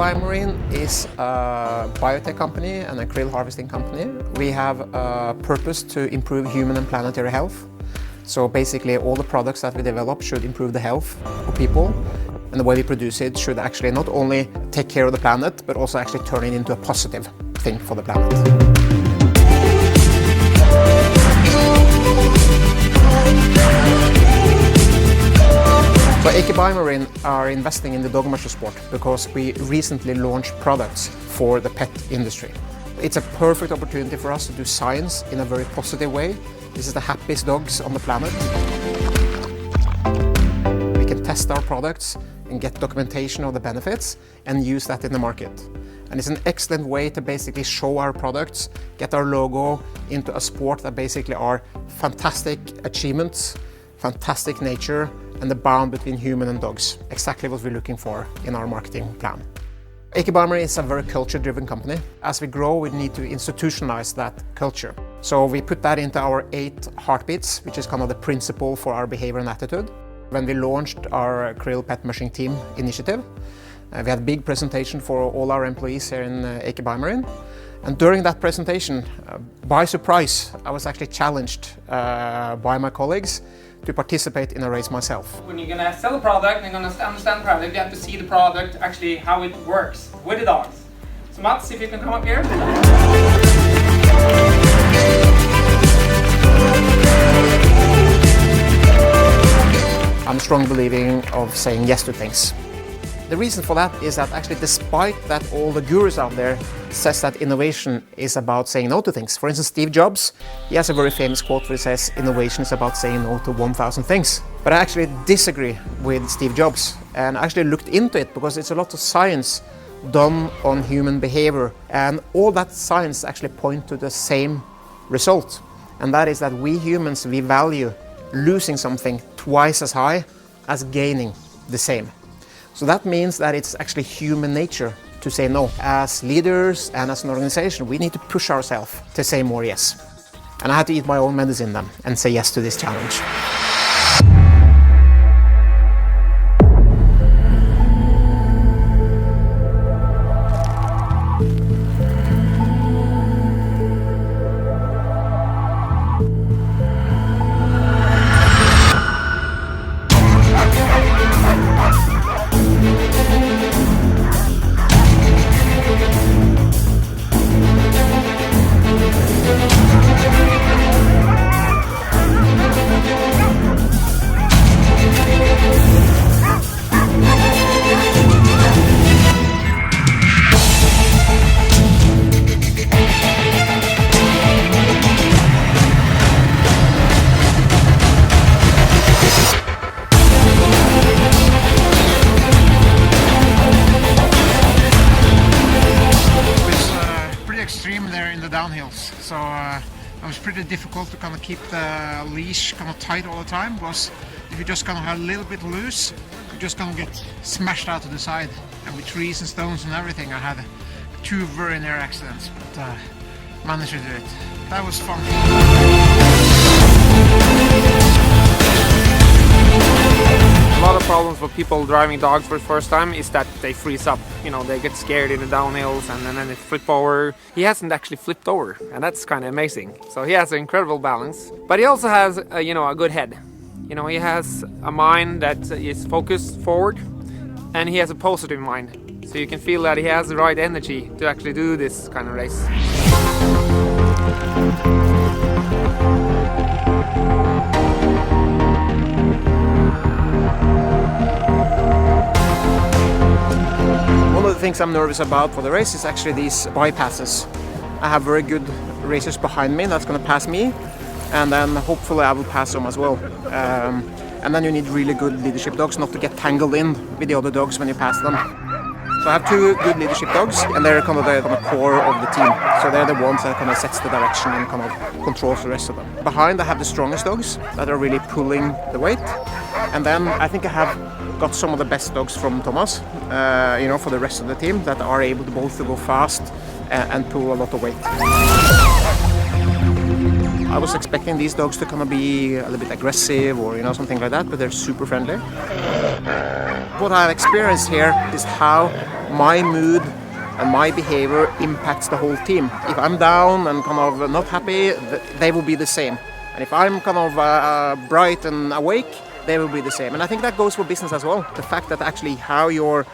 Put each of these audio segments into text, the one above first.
Biomarine is a biotech company and a krill harvesting company. We have a purpose to improve human and planetary health. So basically all the products that we develop should improve the health of people. And the way we produce it should actually not only take care of the planet, but also actually turn it into a positive thing for the planet. So Biomarine are investing in the dog musher sport because we recently launched products for the pet industry. It's a perfect opportunity for us to do science in a very positive way. This is the happiest dogs on the planet. We can test our products and get documentation of the benefits and use that in the market. And it's an excellent way to basically show our products, get our logo into a sport that basically are fantastic achievements, fantastic nature, and the bond between human and dogs. Exactly what we're looking for in our marketing plan. Biomarine is a very culture-driven company. As we grow, we need to institutionalize that culture. So we put that into our 8 heartbeats, which is kind of the principle for our behavior and attitude. When we launched our Krill Pet Mushing Team initiative, we had a big presentation for all our employees here in Biomarine. And during that presentation, by surprise, I was actually challenged by my colleagues to participate in a race myself. When you're going to sell a product and you're going to understand the product, you have to see the product, actually how it works with the dogs. So Mats, if you can come up here. I'm a strong believer of saying yes to things. The reason for that is that actually despite that all the gurus out there says that innovation is about saying no to things. For instance, Steve Jobs, he has a very famous quote where he says innovation is about saying no to 1,000 things. But I actually disagree with Steve Jobs and actually looked into it because it's a lot of science done on human behavior, and all that science actually point to the same result, and that is that we humans, we value losing something twice as high as gaining the same. So that means that it's actually human nature to say no. As leaders and as an organization, we need to push ourselves to say more yes. And I had to eat my own medicine then and say yes to this challenge. There in the downhills, so it was pretty difficult to kind of keep the leash kind of tight all the time, because if you just kind of have a little bit loose, you just kind of get smashed out to the side, and with trees and stones and everything. I had 2 very near accidents, but managed to do it. That was fun. A lot of problems for people driving dogs for the first time is that they freeze up. You know, they get scared in the downhills and then they flip over. He hasn't actually flipped over, and that's kind of amazing. So he has an incredible balance, but he also has a good head. You know, he has a mind that is focused forward, and he has a positive mind. So you can feel that he has the right energy to actually do this kind of race. One of the things I'm nervous about for the race is actually these bypasses. I have very good racers behind me that's going to pass me, and then hopefully I will pass them as well. And then you need really good leadership dogs not to get tangled in with the other dogs when you pass them. So I have 2 good leadership dogs, and they're kind of the core of the team. So they're the ones that kind of sets the direction and kind of controls the rest of them. Behind I have the strongest dogs that are really pulling the weight. And then I think I have got some of the best dogs from Thomas, for the rest of the team that are able to both to go fast and pull a lot of weight. I was expecting these dogs to kind of be a little bit aggressive or something like that, but they're super friendly. What I've experienced here is how my mood and my behavior impacts the whole team. If I'm down and kind of not happy, they will be the same. And if I'm kind of bright and awake, they will be the same. And I think that goes for business as well. The fact that actually how your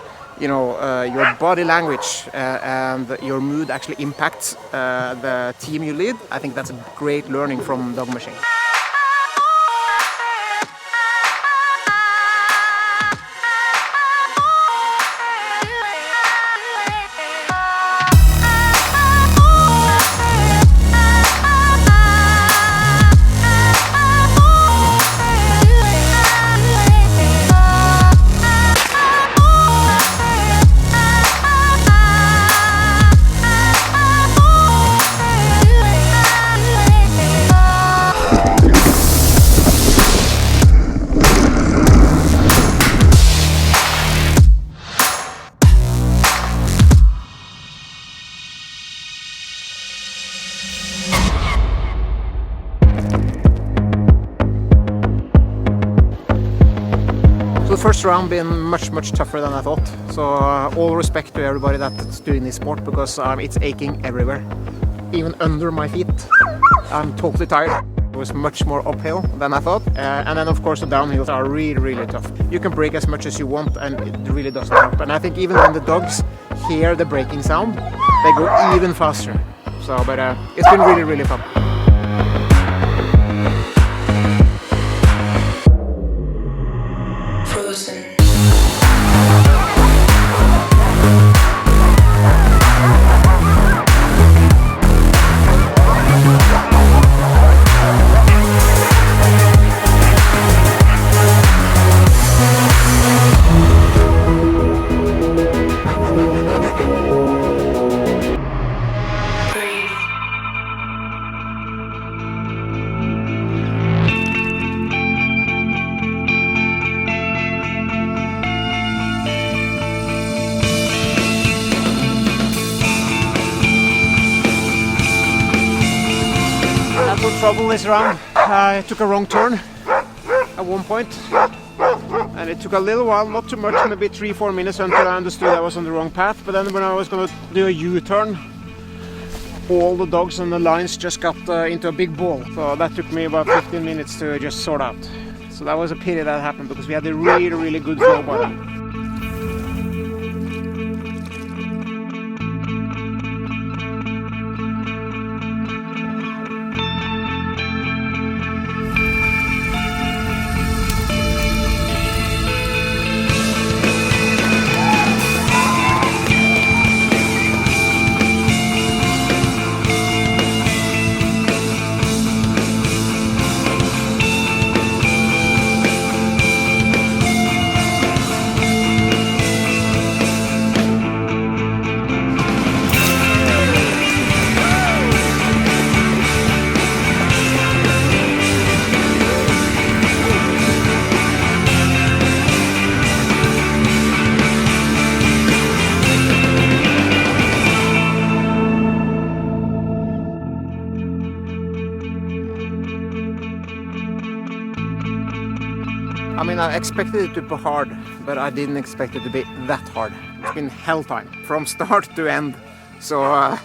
body language and your mood actually impacts the team you lead, I think that's a great learning from Dog Machine. The first round been much tougher than I thought. So all respect to everybody that's doing this sport, because it's aching everywhere, even under my feet. I'm totally tired. It was much more uphill than I thought, and then of course the downhills are really tough. You can brake as much as you want and it really doesn't help. And I think even when the dogs hear the braking sound, they go even faster. So, but it's been really fun. Trouble this round. I took a wrong turn at one point, and it took a little while, not too much, maybe 3-4 minutes until I understood I was on the wrong path. But then when I was going to do a U-turn, all the dogs on the lines just got into a big ball. So that took me about 15 minutes to just sort out. So that was a pity that happened, because we had a really good flow by then. I mean, I expected it to be hard, but I didn't expect it to be that hard. It's been hell time from start to end. So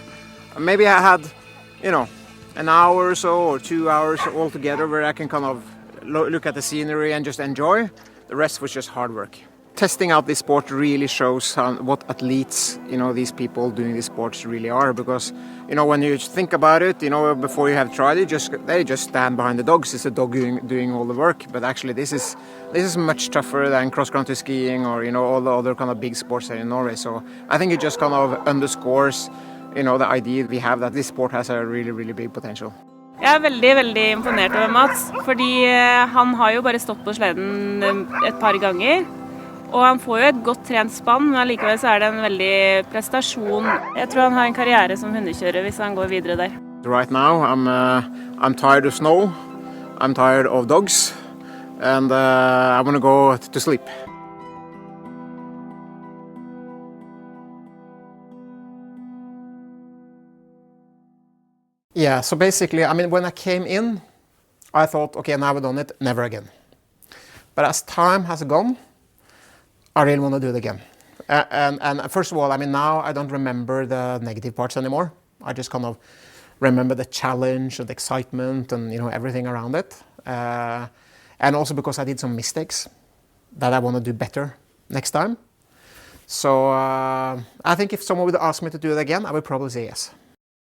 maybe I had, an hour or so or 2 hours altogether where I can kind of look at the scenery and just enjoy. The rest was just hard work. Testing out this sport really shows what athletes, these people doing these sports really are, because, when you think about it, before you have tried it, they just stand behind the dogs. It's the dog doing all the work. But actually this is much tougher than cross-country skiing or, all the other kind of big sports here in Norway. So I think it just kind of underscores, the idea we have that this sport has a really big potential. Jeg veldig imponert over Mats, fordi han har jo bare stått på sleden et par ganger. Og han får jo et godt trent spann, men likevel så det en veldig prestasjon. Jeg tror han har en karriere som hundekjører hvis han går videre der. Right now I'm tired of snow, I'm tired of dogs, and I want to go to sleep. Yeah, so basically, I mean, when I came in, I thought, okay, now I've done it, never again. But as time has gone, I really want to do it again. And first of all, I mean, now I don't remember the negative parts anymore. I just kind of remember the challenge and the excitement and, you know, everything around it. And also because I did some mistakes that I want to do better next time. So I think if someone would ask me to do it again, I would probably say yes.